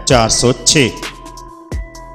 406।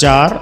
4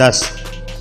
10।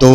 2,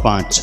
5।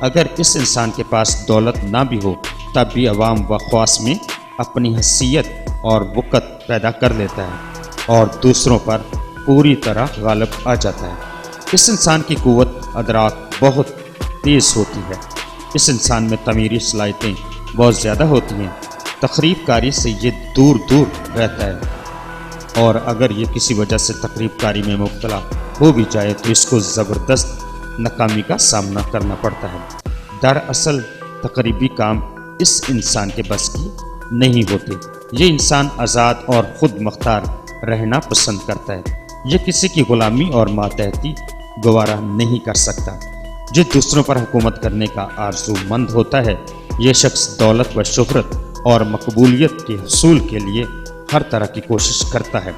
اگر اس انسان کے پاس دولت نہ بھی ہو تب بھی عوام و خواص میں اپنی حیثیت اور وقت پیدا کر لیتا ہے اور دوسروں پر پوری طرح غالب آ جاتا ہے۔ اس انسان کی قوت ادراک بہت تیز ہوتی ہے۔ اس انسان میں تعمیری صلاحیتیں بہت زیادہ ہوتی ہیں۔ تخریب کاری سے یہ دور دور رہتا ہے، اور اگر یہ کسی وجہ سے تخریب کاری میں مبتلا ہو بھی جائے تو اس کو زبردست ناکامی کا سامنا کرنا پڑتا ہے۔ دراصل تقریبی کام اس انسان کے بس کی نہیں ہوتے۔ یہ انسان آزاد اور خود مختار رہنا پسند کرتا ہے۔ یہ کسی کی غلامی اور ماتحتی گوارا نہیں کر سکتا۔ جو دوسروں پر حکومت کرنے کا آرزو مند ہوتا ہے، یہ شخص دولت و شہرت اور مقبولیت کے حصول کے لیے ہر طرح کی کوشش کرتا ہے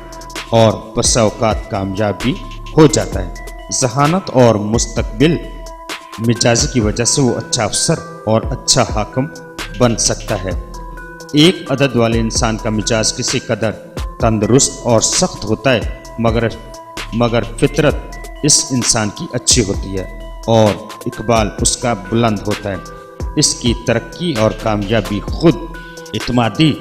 اور بسا اوقات کامیاب بھی ہو جاتا ہے۔ ذہانت اور مستقبل مزاجی کی وجہ سے وہ اچھا افسر اور اچھا حاکم بن سکتا ہے۔ ایک عدد والے انسان کا مزاج کسی قدر تندرست اور سخت ہوتا ہے، مگر فطرت اس انسان کی اچھی ہوتی ہے اور اقبال اس کا بلند ہوتا ہے۔ اس کی ترقی اور کامیابی خود اعتمادی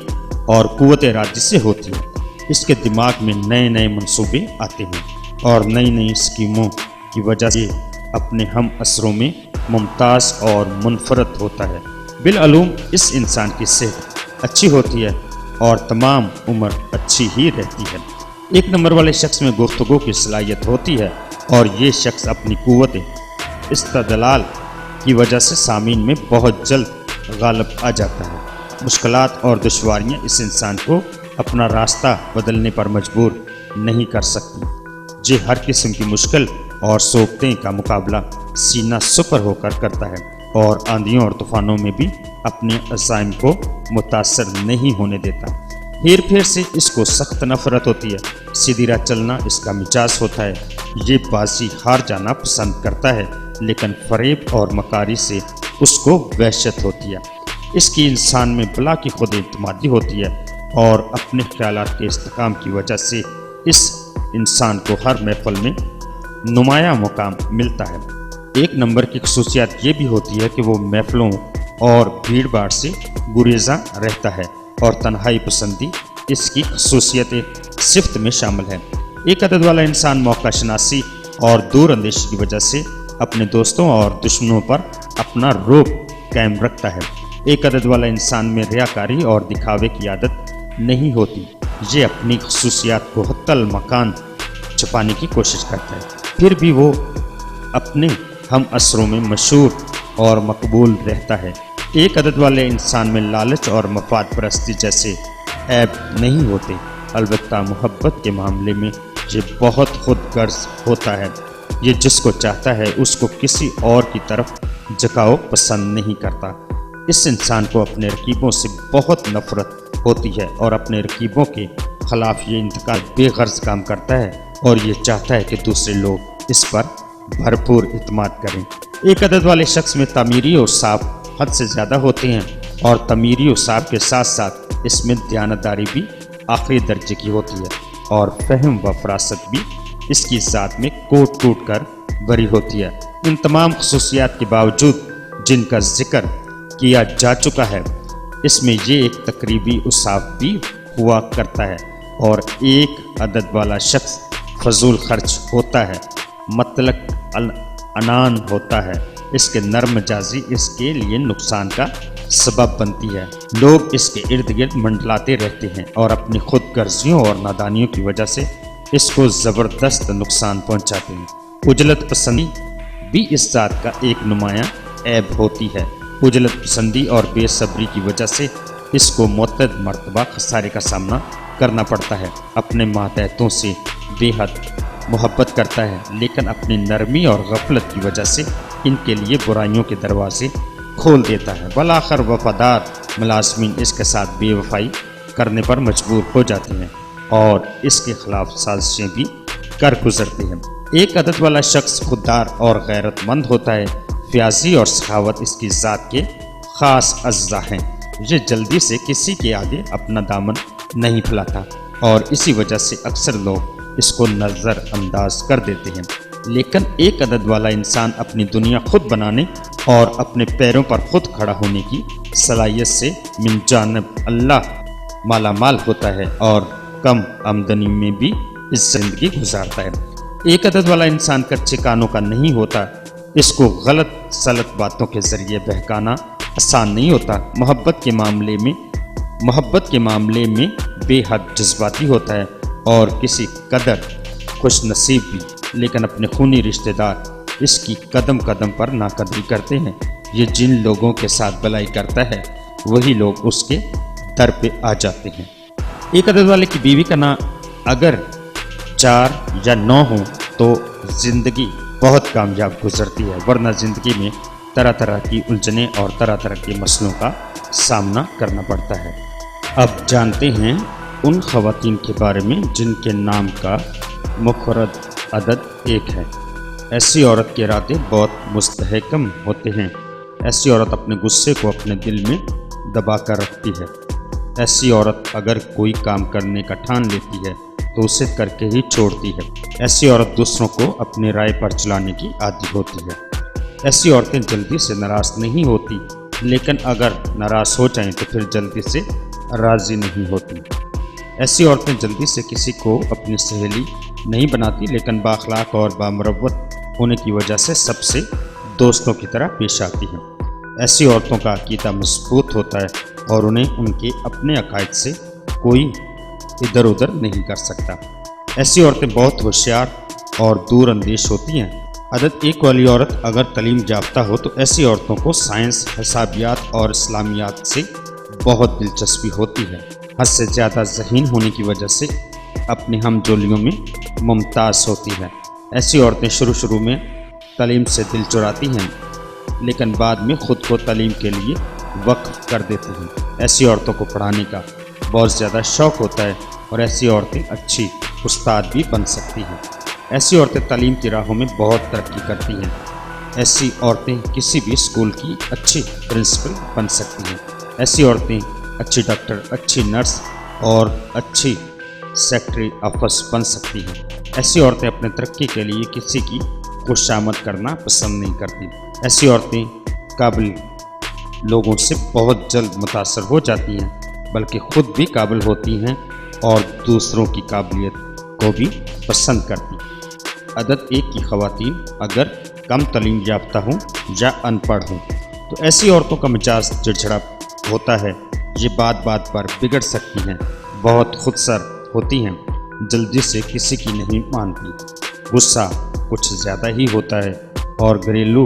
اور قوت ارادی سے ہوتی ہے۔ اس کے دماغ میں نئے نئے منصوبے آتے ہیں اور نئی نئی اسکیموں کی وجہ سے اپنے ہم اثروں میں ممتاز اور منفرد ہوتا ہے۔ بالعلوم اس انسان کی صحت اچھی ہوتی ہے اور تمام عمر اچھی ہی رہتی ہے۔ ایک نمبر والے شخص میں گفتگو کی صلاحیت ہوتی ہے اور یہ شخص اپنی قوت استدلال کی وجہ سے سامعین میں بہت جلد غالب آ جاتا ہے۔ مشکلات اور دشواریاں اس انسان کو اپنا راستہ بدلنے پر مجبور نہیں کر سکتی۔ یہ ہر قسم کی مشکل اور سوختیں کا مقابلہ سینہ سپر ہو کر کرتا ہے اور آندھیوں اور طوفانوں میں بھی اپنے عزائم کو متاثر نہیں ہونے دیتا۔ ہیر پھیر سے اس کو سخت نفرت ہوتی ہے۔ سیدھی راہ چلنا اس کا مزاج ہوتا ہے۔ یہ بازی ہار جانا پسند کرتا ہے، لیکن فریب اور مکاری سے اس کو وحشت ہوتی ہے۔ اس کی انسان میں بلا کی خود اعتمادی ہوتی ہے اور اپنے خیالات کے استحکام کی وجہ سے اس انسان کو ہر محفل میں نمایاں مقام ملتا ہے۔ ایک نمبر کی خصوصیت یہ بھی ہوتی ہے کہ وہ محفلوں اور بھیڑ بھاڑ سے گریزاں رہتا ہے اور تنہائی پسندی اس کی خصوصیت صفت میں شامل ہے۔ ایک عدد والا انسان موقع شناسی اور دور اندیشی کی وجہ سے اپنے دوستوں اور دشمنوں پر اپنا رعب قائم رکھتا ہے۔ ایک عدد والا انسان میں ریاکاری اور دکھاوے کی عادت نہیں ہوتی۔ یہ اپنی خصوصیات کو حتی المکان چھپانے کی کوشش کرتا ہے، پھر بھی وہ اپنے ہم اثروں میں مشہور اور مقبول رہتا ہے۔ ایک عدد والے انسان میں لالچ اور مفاد پرستی جیسے عیب نہیں ہوتے، البتہ محبت کے معاملے میں یہ بہت خود غرض ہوتا ہے۔ یہ جس کو چاہتا ہے اس کو کسی اور کی طرف جھکاؤ پسند نہیں کرتا۔ اس انسان کو اپنے رقیبوں سے بہت نفرت ہوتی ہے اور اپنے رقیبوں کے خلاف یہ انتقال بے غرض کام کرتا ہے اور یہ چاہتا ہے کہ دوسرے لوگ اس پر بھرپور اعتماد کریں۔ ایک عدد والے شخص میں تعمیری اور صاف حد سے زیادہ ہوتے ہیں اور تعمیری اور صاف کے ساتھ ساتھ اس میں دیانتداری بھی آخری درجے کی ہوتی ہے اور فہم و فراست بھی اس کی ذات میں کوٹ کوٹ کر بھری ہوتی ہے۔ ان تمام خصوصیات کے باوجود جن کا ذکر کیا جا چکا ہے، اس میں یہ ایک تقریبی اصاف بھی ہوا کرتا ہے اور ایک عدد والا شخص فضول خرچ ہوتا ہے، مطلق العنان ہوتا ہے۔ اس کے نرم مزاجی اس کے لیے نقصان کا سبب بنتی ہے۔ لوگ اس کے ارد گرد منڈلاتے رہتے ہیں اور اپنی خود غرضیوں اور نادانیوں کی وجہ سے اس کو زبردست نقصان پہنچاتے ہیں۔ عجلت پسندی بھی اس ذات کا ایک نمایاں عیب ہوتی ہے۔ عجلت پسندی اور بے صبری کی وجہ سے اس کو متعدد مرتبہ خسارے کا سامنا کرنا پڑتا ہے۔ اپنے ماتحتوں سے بے حد محبت کرتا ہے، لیکن اپنی نرمی اور غفلت کی وجہ سے ان کے لیے برائیوں کے دروازے کھول دیتا ہے۔ بالآخر وفادار ملازمین اس کے ساتھ بے وفائی کرنے پر مجبور ہو جاتے ہیں اور اس کے خلاف سازشیں بھی کر گزرتے ہیں۔ ایک عدد والا شخص خوددار اور غیرت مند ہوتا ہے۔ فیاضی اور سخاوت اس کی ذات کے خاص اجزاء ہیں۔ یہ جلدی سے کسی کے آگے اپنا دامن نہیں پھیلاتا اور اسی وجہ سے اکثر لوگ اس کو نظر انداز کر دیتے ہیں۔ لیکن ایک عدد والا انسان اپنی دنیا خود بنانے اور اپنے پیروں پر خود کھڑا ہونے کی صلاحیت سے من جانب اللہ مالا مال ہوتا ہے اور کم آمدنی میں بھی اس زندگی گزارتا ہے۔ ایک عدد والا انسان کچے کانوں کا نہیں ہوتا، اس کو غلط سلط باتوں کے ذریعے بہکانا آسان نہیں ہوتا۔ محبت کے معاملے میں بے حد جذباتی ہوتا ہے اور کسی قدر خوش نصیب بھی، لیکن اپنے خونی رشتہ دار اس کی قدم قدم پر ناقدری کرتے ہیں۔ یہ جن لوگوں کے ساتھ بلائی کرتا ہے وہی لوگ اس کے در پہ آ جاتے ہیں۔ ایک عدد والے کی بیوی کا نام اگر 4 یا 9 ہوں تو زندگی بہت کامیاب گزرتی ہے، ورنہ زندگی میں طرح طرح کی الجھنیں اور طرح طرح کے مسئلوں کا سامنا کرنا پڑتا ہے۔ اب جانتے ہیں ان خواتین کے بارے میں جن کے نام کا مفرد عدد 1 ہے۔ ایسی عورت کے ارادے بہت مستحکم ہوتے ہیں۔ ایسی عورت اپنے غصے کو اپنے دل میں دبا کر رکھتی ہے۔ ایسی عورت اگر کوئی کام کرنے کا ٹھان لیتی ہے تو اسے کر کے ہی چھوڑتی ہے۔ ایسی عورت دوسروں کو اپنی رائے پر چلانے کی عادی ہوتی ہے۔ ایسی عورتیں جلدی سے ناراض نہیں ہوتی، لیکن اگر ناراض ہو جائیں تو پھر جلدی سے راضی نہیں ہوتی۔ ایسی عورتیں جلدی سے کسی کو اپنی سہیلی نہیں بناتی، لیکن بااخلاق اور بامروت ہونے کی وجہ سے سب سے دوستوں کی طرح پیش آتی ہیں۔ ایسی عورتوں کا عقیدہ مضبوط ہوتا ہے اور انہیں ان کے اپنے عقائد سے کوئی ادھر ادھر نہیں کر سکتا۔ ایسی عورتیں بہت ہوشیار اور دور اندیش ہوتی ہیں۔ عدد 1 والی عورت اگر تعلیم یافتہ ہو تو ایسی عورتوں کو سائنس، حسابیات اور اسلامیات سے بہت دلچسپی ہوتی ہے۔ حد سے زیادہ ذہین ہونے کی وجہ سے اپنے ہم جولیوں میں ممتاز ہوتی ہے۔ ایسی عورتیں شروع میں تعلیم سے دل چراتی ہیں، لیکن بعد میں خود کو تعلیم کے لیے وقف کر دیتی ہیں۔ ایسی عورتوں کو پڑھانے کا بہت زیادہ شوق ہوتا ہے اور ایسی عورتیں اچھی استاد بھی بن سکتی ہیں۔ ایسی عورتیں تعلیم کی راہوں میں بہت ترقی کرتی ہیں۔ ایسی عورتیں کسی بھی اسکول کی اچھی پرنسپل بن سکتی ہیں۔ ایسی عورتیں اچھی ڈاکٹر، اچھی نرس اور اچھی سیکرٹری آفس بن سکتی ہیں۔ ایسی عورتیں اپنے ترقی کے لیے کسی کی خوشامد کرنا پسند نہیں کرتی۔ ایسی عورتیں قابل لوگوں سے بہت جلد متاثر ہو جاتی ہیں، بلکہ خود بھی قابل ہوتی ہیں اور دوسروں کی قابلیت کو بھی پسند کرتی ہیں۔ عدد 1 کی خواتین اگر کم تعلیم یافتہ ہوں یا ان پڑھ ہوں تو ایسی عورتوں کا مزاج چڑچڑا ہوتا ہے۔ یہ بات پر بگڑ سکتی ہیں، بہت خود سر ہوتی ہیں، جلدی سے کسی کی نہیں مانتی، غصہ کچھ زیادہ ہی ہوتا ہے اور گھریلو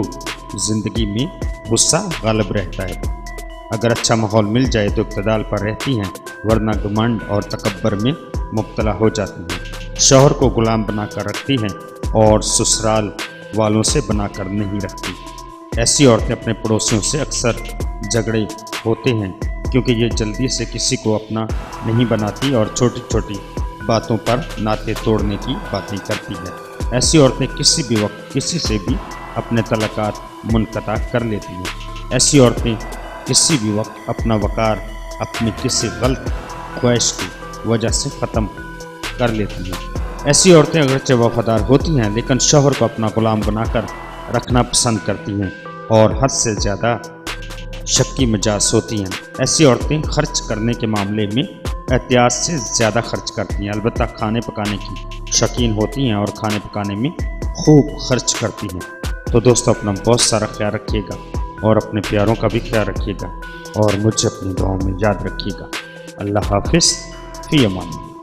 زندگی میں غصہ غالب رہتا ہے۔ اگر اچھا ماحول مل جائے تو اقتدار پر رہتی ہیں، ورنہ گھمنڈ اور تکبر میں مبتلا ہو جاتی ہیں۔ شوہر کو غلام بنا کر رکھتی ہیں اور سسرال والوں سے بنا کر نہیں رکھتی۔ ایسی عورتیں اپنے پڑوسیوں سے اکثر جھگڑے ہوتے ہیں کیونکہ یہ جلدی سے کسی کو اپنا نہیں بناتی اور چھوٹی چھوٹی باتوں پر ناطے توڑنے کی باتیں کرتی ہے۔ ایسی عورتیں کسی بھی وقت کسی سے بھی اپنے تعلقات منقطع کر لیتی ہیں۔ ایسی عورتیں کسی بھی وقت اپنا وقار اپنی کسی غلط خواہش کی وجہ سے ختم کر لیتی ہیں۔ ایسی عورتیں اگرچہ وفادار ہوتی ہیں لیکن شوہر کو اپنا غلام بنا کر رکھنا پسند کرتی ہیں اور حد سے زیادہ شکی مزاج ہوتی ہیں۔ ایسی عورتیں خرچ کرنے کے معاملے میں احتیاط سے زیادہ خرچ کرتی ہیں، البتہ کھانے پکانے کی شوقین ہوتی ہیں اور کھانے پکانے میں خوب خرچ کرتی ہیں۔ تو دوستو اپنا بہت سارا خیال رکھیے گا اور اپنے پیاروں کا بھی خیال رکھیے گا اور مجھے اپنی دعاؤں میں یاد رکھیے گا۔ اللہ حافظ، فی امان اللہ۔